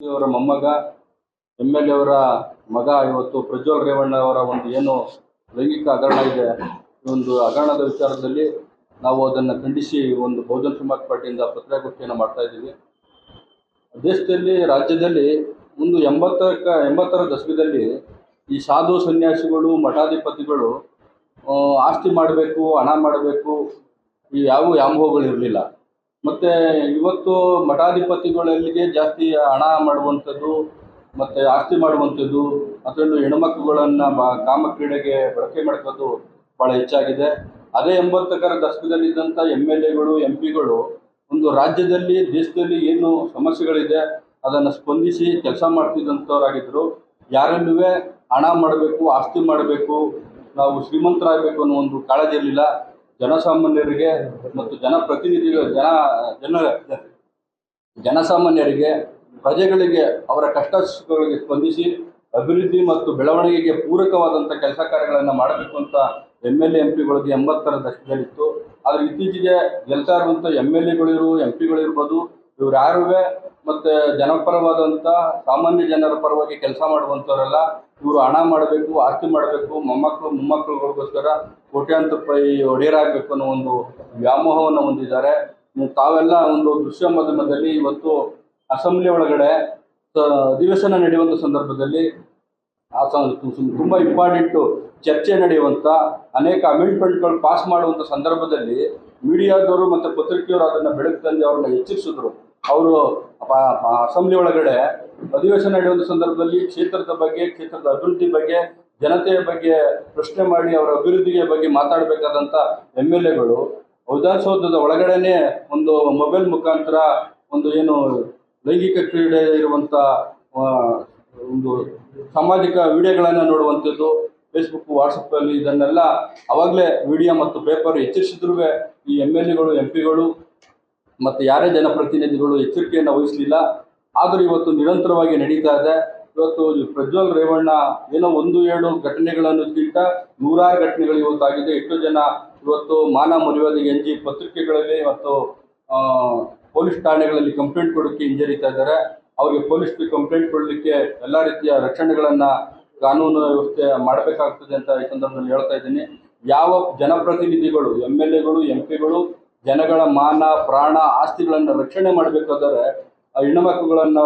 ಅವರ ಮೊಮ್ಮಗ MLA ಅವರ ಮಗ ಇವತ್ತು ಪ್ರಜ್ವಲ್ ರೇವಣ್ಣ ಅವರ ಒಂದು ಏನು ಲೈಂಗಿಕ ಹಗರಣ ಇದೆ, ಈ ಒಂದು ಹಗರಣದ ವಿಚಾರದಲ್ಲಿ ನಾವು ಅದನ್ನು ಖಂಡಿಸಿ ಒಂದು ಬಹುಜನ ಸಮಾಜ ಪಾರ್ಟಿಯಿಂದ ಪತ್ರಿಕಾಗೋಷ್ಠಿಯನ್ನು ಮಾಡ್ತಾ ಇದ್ದೀವಿ. ದೇಶದಲ್ಲಿ ರಾಜ್ಯದಲ್ಲಿ ಒಂದು 80ರ ದಶಕದಲ್ಲಿ ಈ ಸಾಧು ಸನ್ಯಾಸಿಗಳು ಮಠಾಧಿಪತಿಗಳು ಆಸ್ತಿ ಮಾಡಬೇಕು, ಹಣ ಮಾಡಬೇಕು, ಈ ಯಾವ ವ್ಯಾಮೋಹಗಳಿರಲಿಲ್ಲ. ಮತ್ತು ಇವತ್ತು ಮಠಾಧಿಪತಿಗಳಲ್ಲಿಗೆ ಜಾಸ್ತಿ ಹಣ ಮಾಡುವಂಥದ್ದು ಮತ್ತು ಆಸ್ತಿ ಮಾಡುವಂಥದ್ದು, ಅದರಲ್ಲೂ ಹೆಣ್ಮಕ್ಳುಗಳನ್ನು ಕಾಮಕ್ರೀಡೆಗೆ ಬಳಕೆ ಮಾಡ್ಕೋದು ಭಾಳ ಹೆಚ್ಚಾಗಿದೆ. ಅದೇ 80ರ ದಶಕದಲ್ಲಿದ್ದಂಥ MLAಗಳು MP ಗಳು ಒಂದು ರಾಜ್ಯದಲ್ಲಿ ದೇಶದಲ್ಲಿ ಏನು ಸಮಸ್ಯೆಗಳಿದೆ ಅದನ್ನು ಸ್ಪಂದಿಸಿ ಕೆಲಸ ಮಾಡ್ತಿದ್ದಂಥವರಾಗಿದ್ದರು. ಯಾರಲ್ಲೂ ಹಣ ಮಾಡಬೇಕು, ಆಸ್ತಿ ಮಾಡಬೇಕು, ನಾವು ಶ್ರೀಮಂತರಾಗಬೇಕು ಅನ್ನೋ ಒಂದು ಕಾಳಜಿ ಇರಲಿಲ್ಲ. ಜನಸಾಮಾನ್ಯರಿಗೆ ಮತ್ತು ಜನಸಾಮಾನ್ಯರಿಗೆ ಪ್ರಜೆಗಳಿಗೆ ಅವರ ಕಷ್ಟ ಸುಖಗಳಿಗೆ ಸ್ಪಂದಿಸಿ ಅಭಿವೃದ್ಧಿ ಮತ್ತು ಬೆಳವಣಿಗೆಗೆ ಪೂರಕವಾದಂಥ ಕೆಲಸ ಕಾರ್ಯಗಳನ್ನು ಮಾಡಬೇಕು ಅಂತ MLA MP ಗಳಿಗೆ 80ರ ದಶಕದಲ್ಲಿತ್ತು. ಆದರೆ ಇತ್ತೀಚೆಗೆ ಗೆಲ್ತಾ ಇರುವಂಥ MLAಗಳಿರು MP ಗಳಿರ್ಬೋದು, ಇವ್ರು ಯಾರೂ ಮತ್ತು ಜನಪರವಾದಂಥ ಸಾಮಾನ್ಯ ಜನರ ಪರವಾಗಿ ಕೆಲಸ ಮಾಡುವಂಥವರೆಲ್ಲ ಇವರು ಹಣ ಮಾಡಬೇಕು, ಆಸ್ತಿ ಮಾಡಬೇಕು, ಮೊಮ್ಮಕ್ಕಳುಗಳಿಗೋಸ್ಕರ ಕೋಟ್ಯಾಂತರ ರೂಪಾಯಿ ಒಡೆಯರಾಗಬೇಕು ಅನ್ನೋ ಒಂದು ವ್ಯಾಮೋಹವನ್ನು ಹೊಂದಿದ್ದಾರೆ. ತಾವೆಲ್ಲ ಒಂದು ದೃಶ್ಯ ಮಾಧ್ಯಮದಲ್ಲಿ ಇವತ್ತು ಅಸೆಂಬ್ಲಿ ಒಳಗಡೆ ಅಧಿವೇಶನ ನಡೆಯುವಂಥ ಸಂದರ್ಭದಲ್ಲಿ ತುಂಬ ಇಂಪಾರ್ಟೆಂಟು ಚರ್ಚೆ ನಡೆಯುವಂಥ ಅನೇಕ ಅಮೆಂಡ್ಮೆಂಟ್ಗಳು ಪಾಸ್ ಮಾಡುವಂಥ ಸಂದರ್ಭದಲ್ಲಿ ಮೀಡಿಯಾದವರು ಮತ್ತು ಪತ್ರಿಕೆಯವರು ಅದನ್ನು ಬೆಳಕು ತಂದು ಅವ್ರನ್ನ ಎಚ್ಚರಿಸಿದ್ರು. ಅವರು ಅಸೆಂಬ್ಲಿ ಒಳಗಡೆ ಅಧಿವೇಶನ ನಡೆಯುವಂಥ ಸಂದರ್ಭದಲ್ಲಿ ಕ್ಷೇತ್ರದ ಬಗ್ಗೆ, ಕ್ಷೇತ್ರದ ಅಭಿವೃದ್ಧಿ ಬಗ್ಗೆ, ಜನತೆಯ ಬಗ್ಗೆ ಪ್ರಶ್ನೆ ಮಾಡಿ ಅವರ ಅಭಿವೃದ್ಧಿಯ ಬಗ್ಗೆ ಮಾತಾಡಬೇಕಾದಂಥ MLAಗಳು ವಿಧಾನಸೌಧದ ಒಳಗಡೆನೆ ಒಂದು ಮೊಬೈಲ್ ಮುಖಾಂತರ ಒಂದು ಏನು ಲೈಂಗಿಕ ಕ್ರೀಡೆ ಇರುವಂಥ ಒಂದು ಸಾಮಾಜಿಕ ವಿಡಿಯೋಗಳನ್ನು ನೋಡುವಂಥದ್ದು, ಫೇಸ್ಬುಕ್ ವಾಟ್ಸಪ್ಪಲ್ಲಿ ಇದನ್ನೆಲ್ಲ ಆವಾಗಲೇ ಮೀಡಿಯಾ ಮತ್ತು ಪೇಪರ್ ಎಚ್ಚರಿಸಿದ್ರೂ ಈ MLAಗಳು MP ಗಳು ಮತ್ತು ಯಾರೇ ಜನಪ್ರತಿನಿಧಿಗಳು ಎಚ್ಚರಿಕೆಯನ್ನು ವಹಿಸಲಿಲ್ಲ. ಆದರೂ ಇವತ್ತು ನಿರಂತರವಾಗಿ ನಡೀತಾ ಇದೆ. ಇವತ್ತು ಪ್ರಜ್ವಲ್ ರೇವಣ್ಣ ಏನೋ 1-2 ಘಟನೆಗಳನ್ನಕ್ಕಿಂತ ನೂರಾರು ಘಟನೆಗಳು ಇವತ್ತಾಗಿದೆ. ಎಷ್ಟೋ ಜನ ಇವತ್ತು ಮಾನ ಮರ್ಯಾದೆಗೆ ಅಂಜಿ ಪತ್ರಿಕೆಗಳಲ್ಲಿ ಮತ್ತು ಪೊಲೀಸ್ ಠಾಣೆಗಳಲ್ಲಿ ಕಂಪ್ಲೇಂಟ್ ಕೊಡೋಕ್ಕೆ ಹಿಂಜರಿತಾ ಇದ್ದಾರೆ. ಅವರಿಗೆ ಪೊಲೀಸ್ ಕಂಪ್ಲೇಂಟ್ ಕೊಡಲಿಕ್ಕೆ ಎಲ್ಲ ರೀತಿಯ ರಕ್ಷಣೆಗಳನ್ನು ಕಾನೂನು ವ್ಯವಸ್ಥೆ ಮಾಡಬೇಕಾಗ್ತದೆ ಅಂತ ಈ ಸಂದರ್ಭದಲ್ಲಿ ಹೇಳ್ತಾ ಇದ್ದೀನಿ. ಯಾವ ಜನಪ್ರತಿನಿಧಿಗಳು MLAಗಳು MP ಗಳು ಜನಗಳ ಮಾನ ಪ್ರಾಣ ಆಸ್ತಿಗಳನ್ನು ರಕ್ಷಣೆ ಮಾಡಬೇಕಾದರೆ ಆ ಹೆಣ್ಣುಮಕ್ಕಳುಗಳನ್ನು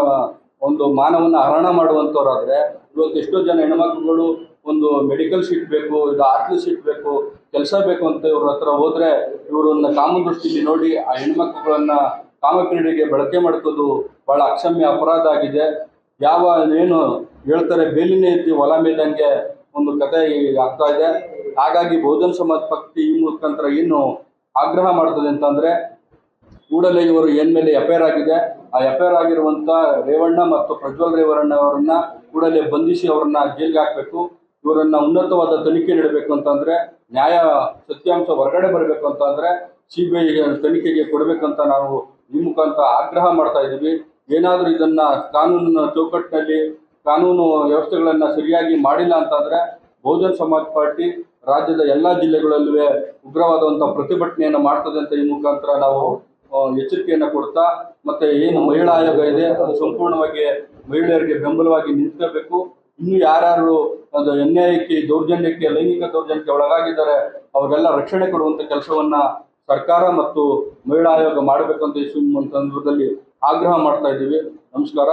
ಒಂದು ಮಾನವನ್ನು ಹರಣ ಮಾಡುವಂಥವ್ರಾದರೆ, ಇವತ್ತು ಎಷ್ಟೋ ಜನ ಹೆಣ್ಮಕ್ಳುಗಳು ಒಂದು ಮೆಡಿಕಲ್ ಶೀಟ್ ಬೇಕು, ಇದು ಹಾಸ್ಟೆಲ್ ಶೀಟ್ ಬೇಕು, ಕೆಲಸ ಬೇಕು ಅಂತ ಇವ್ರ ಹತ್ರ ಹೋದರೆ ಇವರನ್ನು ಕಾಮನ್ ದೃಷ್ಟಿಯಲ್ಲಿ ನೋಡಿ ಆ ಹೆಣ್ಮಕ್ಳುಗಳನ್ನು ಕಾಮಕ್ರೀಡೆಗೆ ಬಳಕೆ ಮಾಡ್ಕೋದು ಭಾಳ ಅಕ್ಷಮ್ಯ ಅಪರಾಧ ಆಗಿದೆ. ಯಾವ ಏನು ಹೇಳ್ತಾರೆ ಬೇಲಿನೇ ಎತ್ತಿ ಹೊಲ ಮೇಲಂಗೆ ಒಂದು ಕತೆ ಆಗ್ತಾ ಇದೆ. ಹಾಗಾಗಿ ಬಹುಜನ ಸಮಾಜ ಪಾರ್ಟಿ ಈ ಮುಖಾಂತರ ಏನು ಆಗ್ರಹ ಮಾಡ್ತದೆ ಅಂತಂದರೆ, ಕೂಡಲೇ ಇವರು ಮೇಲೆ FIR ಆಗಿದೆ, ಆ FIR ಆಗಿರುವಂಥ ರೇವಣ್ಣ ಮತ್ತು ಪ್ರಜ್ವಲ್ ರೇವಣ್ಣ ಅವರನ್ನು ಕೂಡಲೇ ಬಂಧಿಸಿ ಅವರನ್ನು ಜೈಲಿಗೆ ಹಾಕಬೇಕು. ಇವರನ್ನು ಉನ್ನತವಾದ ತನಿಖೆ ನೀಡಬೇಕು ಅಂತಂದರೆ, ನ್ಯಾಯ ಸತ್ಯಾಂಶ ಹೊರಗಡೆ ಬರಬೇಕು ಅಂತಂದರೆ CBI ತನಿಖೆಗೆ ಕೊಡಬೇಕಂತ ನಾವು ಈ ಮುಖಾಂತರ ಆಗ್ರಹ ಮಾಡ್ತಾ ಇದ್ದೀವಿ. ಏನಾದರೂ ಇದನ್ನು ಕಾನೂನಿನ ಚೌಕಟ್ಟಿನಲ್ಲಿ ಕಾನೂನು ವ್ಯವಸ್ಥೆಗಳನ್ನು ಸರಿಯಾಗಿ ಮಾಡಿಲ್ಲ ಅಂತಂದರೆ ಬಹುಜನ ಸಮಾಜ ಪಾರ್ಟಿ ರಾಜ್ಯದ ಎಲ್ಲ ಜಿಲ್ಲೆಗಳಲ್ಲೂ ಉಗ್ರವಾದಂಥ ಪ್ರತಿಭಟನೆಯನ್ನು ಮಾಡ್ತದೆ ಅಂತ ಈ ಮುಖಾಂತರ ನಾವು ಎಚ್ಚರಿಕೆಯನ್ನು ಕೊಡ್ತಾ, ಮತ್ತು ಏನು ಮಹಿಳಾ ಆಯೋಗ ಇದೆ ಅದು ಸಂಪೂರ್ಣವಾಗಿ ಮಹಿಳೆಯರಿಗೆ ಬೆಂಬಲವಾಗಿ ನಿಂತ್ಕೋಬೇಕು. ಇನ್ನು ಯಾರ್ಯಾರು ಅದು ಅನ್ಯಾಯಕ್ಕೆ, ದೌರ್ಜನ್ಯಕ್ಕೆ, ಲೈಂಗಿಕ ದೌರ್ಜನ್ಯಕ್ಕೆ ಒಳಗಾಗಿದ್ದಾರೆ ಅವರೆಲ್ಲ ರಕ್ಷಣೆ ಕೊಡುವಂಥ ಕೆಲಸವನ್ನು ಸರ್ಕಾರ ಮತ್ತು ಮಹಿಳಾ ಆಯೋಗ ಮಾಡಬೇಕಂತ ಈ ಸಂದರ್ಭದಲ್ಲಿ ಆಗ್ರಹ ಮಾಡ್ತಾ ಇದ್ದೀವಿ. ನಮಸ್ಕಾರ.